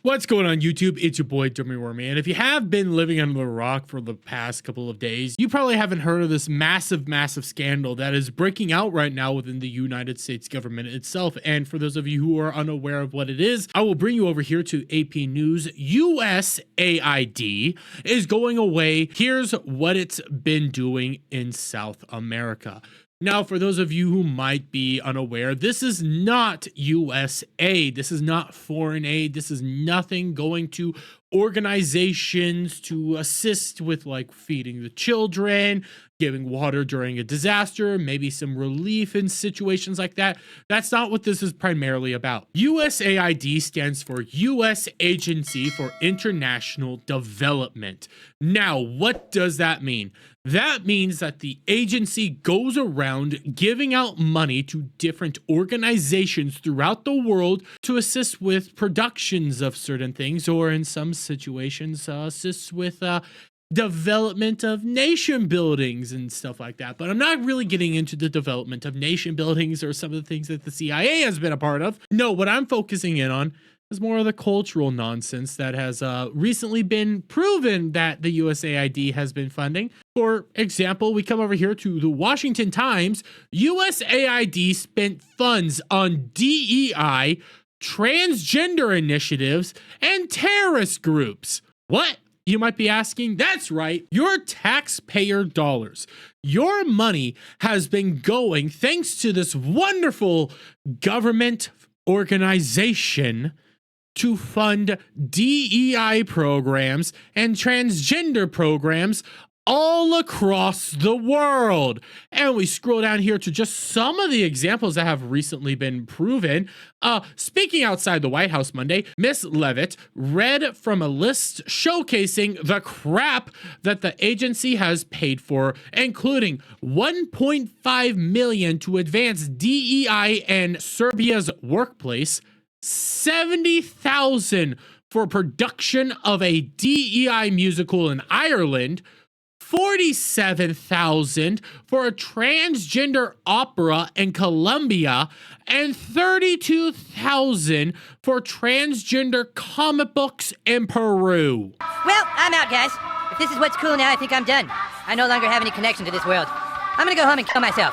What's going on YouTube? It's your boy Dummy Wormy, and if you have been living under the rock for the past couple of days, you probably haven't heard of this massive scandal that is breaking out right now within the United States government itself. And for those of you who are unaware of what it is, I will bring you over here to AP News. USAID is going away. Here's what it's been doing in South America. Now, for those of you who might be unaware, this is not US aid. This is not foreign aid. This is nothing going to organizations to assist with like feeding the children, giving water during a disaster, maybe some relief in situations like that. That's not what this is primarily about. USAID stands for U.S. Agency for International Development. Now, what does that mean? That means that the agency goes around giving out money to different organizations throughout the world to assist with productions of certain things, or in some situations, assists with development of nation buildings and stuff like that. But I'm not really getting into the development of nation buildings or some of the things that the CIA has been a part of. No, what I'm focusing in on is more of the cultural nonsense that has recently been proven that the USAID has been funding. For example, we come over here to the Washington Times. USAID spent funds on DEI, transgender initiatives, and terrorist groups. What? You might be asking. That's right, your taxpayer dollars. Your money has been going, thanks to this wonderful government organization, to fund DEI programs and transgender programs all across the world. And we scroll down here to just some of the examples that have recently been proven. Speaking outside the White House Monday, Miss Leavitt read from a list showcasing the crap that the agency has paid for, including $1.5 million to advance DEI in Serbia's workplace, $70,000 for production of a DEI musical in Ireland, $47,000 for a transgender opera in Colombia, and $32,000 for transgender comic books in Peru. Well, I'm out, guys. If this is what's cool now, I think I'm done. I no longer have any connection to this world. I'm gonna go home and kill myself.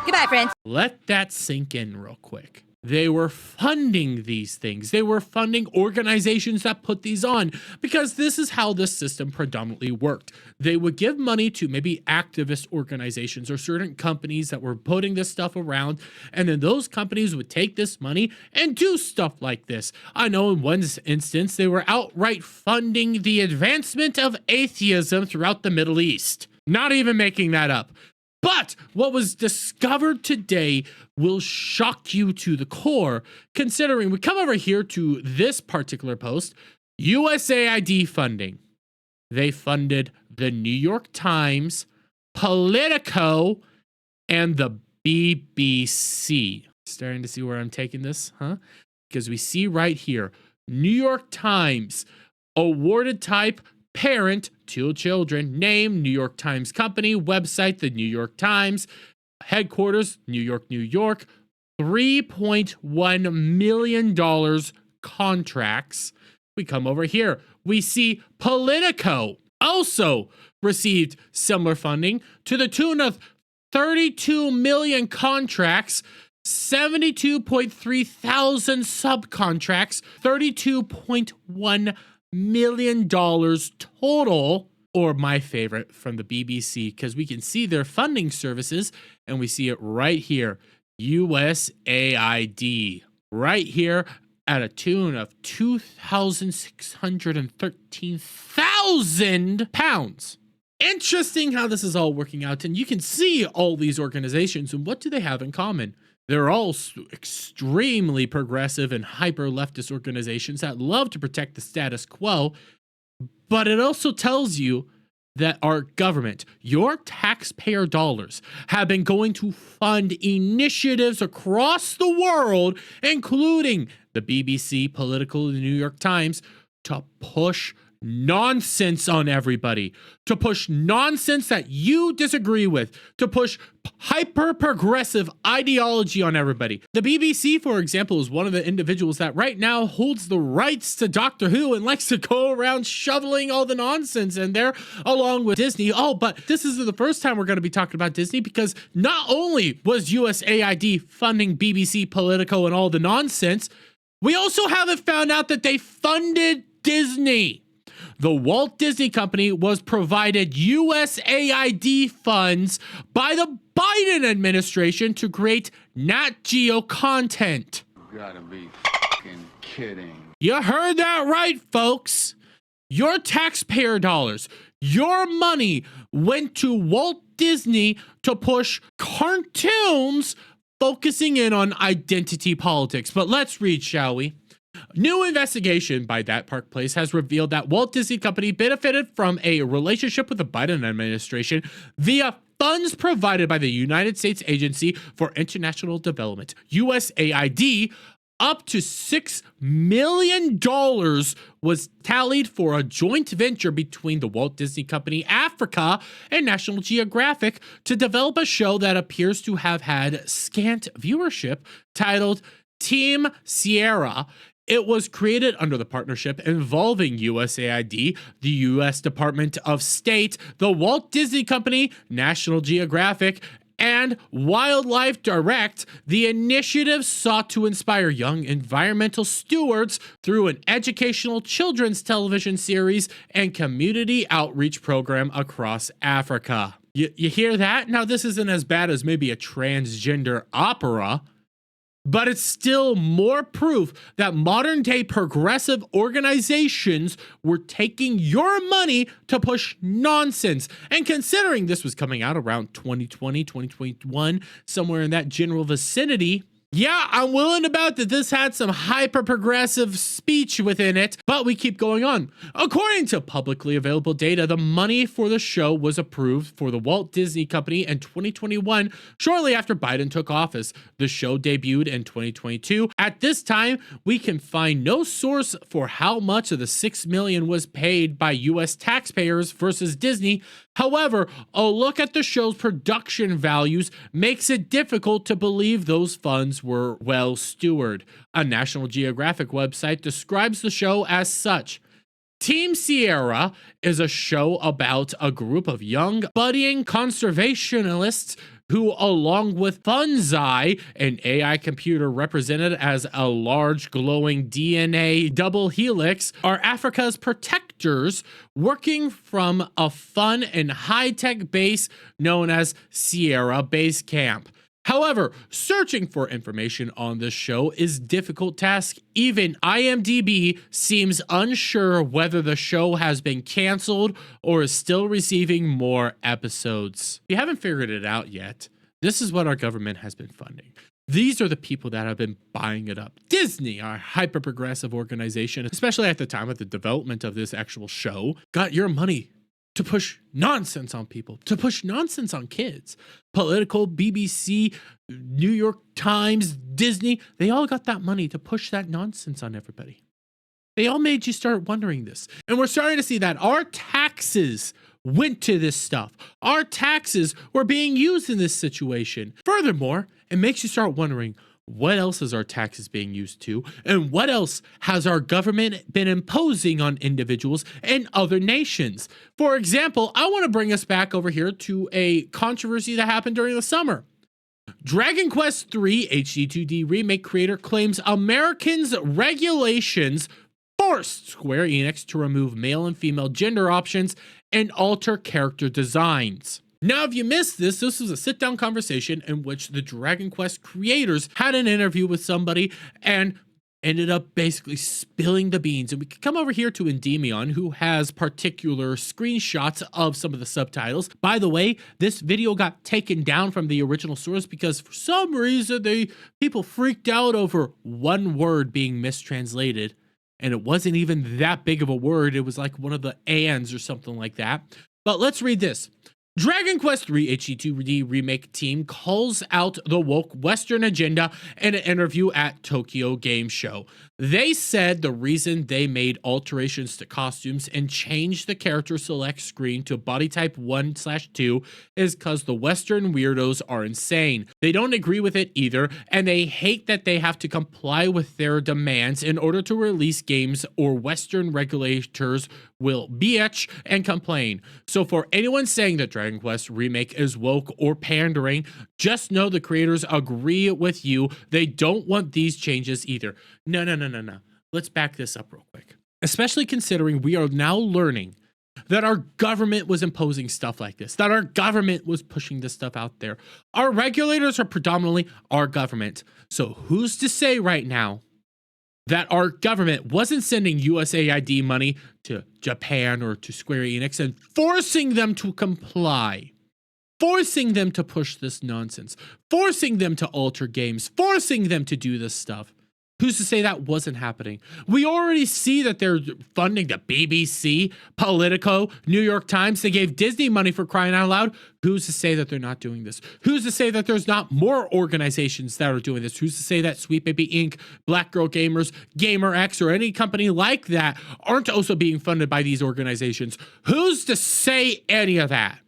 Goodbye, friends. Let that sink in real quick. They were funding these things. They were funding organizations that put these on, because this is how the system predominantly worked. They would give money to maybe activist organizations or certain companies that were putting this stuff around, and then those companies would take this money and do stuff like this. I know in one instance, they were outright funding the advancement of atheism throughout the Middle East. Not even making that up. But what was discovered today will shock you to the core, considering we come over here to this particular post, USAID funding. They funded the New York Times, Politico, and the BBC. Starting to see where I'm taking this, huh? Because we see right here, New York Times, awarded type, parent, 2 children, name, New York Times Company, website, the New York Times, headquarters, New York, New York, $3.1 million contracts. We come over here. We see Politico also received similar funding to the tune of 32 million contracts, 72.3 thousand subcontracts, $32.1 million total. Or my favorite from the BBC, because we can see their funding services and we see it right here, USAID, right here at a tune of £2,613,000. Interesting how this is all working out, and you can see all these organizations, and what do they have in common? They're all extremely progressive and hyper-leftist organizations that love to protect the status quo. But it also tells you that our government, your taxpayer dollars, have been going to fund initiatives across the world, including the BBC, Political, the New York Times, to push nonsense on everybody, to push nonsense that you disagree with, to push hyper progressive ideology on everybody. The BBC, for example, is one of the individuals that right now holds the rights to Doctor Who and likes to go around shoveling all the nonsense in there along with Disney. Oh, but this isn't the first time we're going to be talking about Disney, because not only was USAID funding BBC Politico and all the nonsense, we also haven't found out that they funded Disney. The Walt Disney Company was provided USAID funds by the Biden administration to create Nat Geo content. You gotta be fucking kidding. You heard that right, folks. Your taxpayer dollars, your money went to Walt Disney to push cartoons focusing in on identity politics. But let's read, shall we? New investigation by That Park Place has revealed that Walt Disney Company benefited from a relationship with the Biden administration via funds provided by the United States Agency for International Development, USAID. Up to $6 million was tallied for a joint venture between the Walt Disney Company Africa and National Geographic to develop a show that appears to have had scant viewership, titled Team Sierra. It was created under the partnership involving USAID, the U.S. Department of State, the Walt Disney Company, National Geographic, and Wildlife Direct. The initiative sought to inspire young environmental stewards through an educational children's television series and community outreach program across Africa. You hear that? Now, this isn't as bad as maybe a transgender opera, but it's still more proof that modern day progressive organizations were taking your money to push nonsense. And considering this was coming out around 2020, 2021, somewhere in that general vicinity, yeah, I'm willing to bet that this had some hyper progressive speech within it, but we keep going on. According to publicly available data, the money for the show was approved for the Walt Disney Company in 2021, shortly after Biden took office. The show debuted in 2022. At this time, we can find no source for how much of the $6 million was paid by U.S. taxpayers versus Disney. However, a look at the show's production values makes it difficult to believe those funds were well stewarded. A National Geographic website describes the show as such. Team Sierra is a show about a group of young, budding conservationists who, along with fungi, an AI computer represented as a large glowing DNA double helix, are Africa's protectors, working from a fun and high-tech base known as Sierra Base Camp. However, searching for information on this show is a difficult task. Even IMDb seems unsure whether the show has been canceled or is still receiving more episodes. If you haven't figured it out yet, this is what our government has been funding. These are the people that have been buying it up. Disney, our hyper-progressive organization, especially at the time of the development of this actual show, got your money to push nonsense on people, to push nonsense on kids. Political, BBC, New York Times, Disney, they all got that money to push that nonsense on everybody. They all made you start wondering this. And we're starting to see that our taxes went to this stuff. Our taxes were being used in this situation. Furthermore, it makes you start wondering, what else is our taxes being used to? And what else has our government been imposing on individuals and other nations? For example, I want to bring us back over here to a controversy that happened during the summer. Dragon Quest III HD2D remake creator claims Americans' regulations forced Square Enix to remove male and female gender options and alter character designs. Now, if you missed this was a sit-down conversation in which the Dragon Quest creators had an interview with somebody and ended up basically spilling the beans. And we could come over here to Endymion, who has particular screenshots of some of the subtitles. By the way, this video got taken down from the original source because for some reason people freaked out over one word being mistranslated. And it wasn't even that big of a word. It was like one of the ands or something like that. But let's read this. Dragon Quest III HD2D remake team calls out the woke Western agenda in an interview at Tokyo Game Show. They said the reason they made alterations to costumes and changed the character select screen to body type 1/2 is because the Western weirdos are insane. They don't agree with it either, and they hate that they have to comply with their demands in order to release games, or Western regulators will bitch and complain. So for anyone saying that Dragon Quest Remake is woke or pandering, just know the creators agree with you. They don't want these changes either. No. Let's back this up real quick. Especially considering we are now learning that our government was imposing stuff like this, that our government was pushing this stuff out there. Our regulators are predominantly our government. So who's to say right now that our government wasn't sending USAID money to Japan or to Square Enix and forcing them to comply, forcing them to push this nonsense, forcing them to alter games, forcing them to do this stuff? Who's to say that wasn't happening? We already see that they're funding the BBC, Politico, New York Times. They gave Disney money for crying out loud. Who's to say that they're not doing this? Who's to say that there's not more organizations that are doing this? Who's to say that Sweet Baby Inc., Black Girl Gamers, GamerX, or any company like that aren't also being funded by these organizations? Who's to say any of that?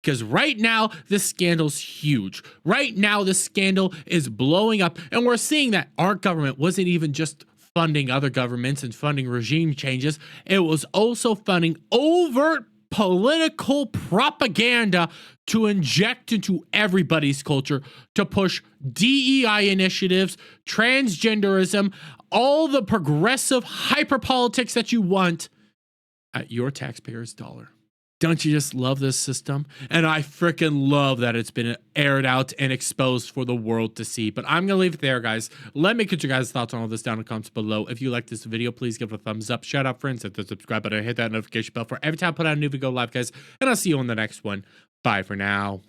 Because right now, this scandal's huge. Right now, this scandal is blowing up. And we're seeing that our government wasn't even just funding other governments and funding regime changes. It was also funding overt political propaganda to inject into everybody's culture, to push DEI initiatives, transgenderism, all the progressive hyper politics that you want at your taxpayers' dollar. Don't you just love this system? And I freaking love that it's been aired out and exposed for the world to see. But I'm going to leave it there, guys. Let me get your guys' thoughts on all this down in the comments below. If you like this video, please give it a thumbs up. Shout out friends, hit the subscribe button, hit that notification bell for every time I put out a new video live, guys. And I'll see you on the next one. Bye for now.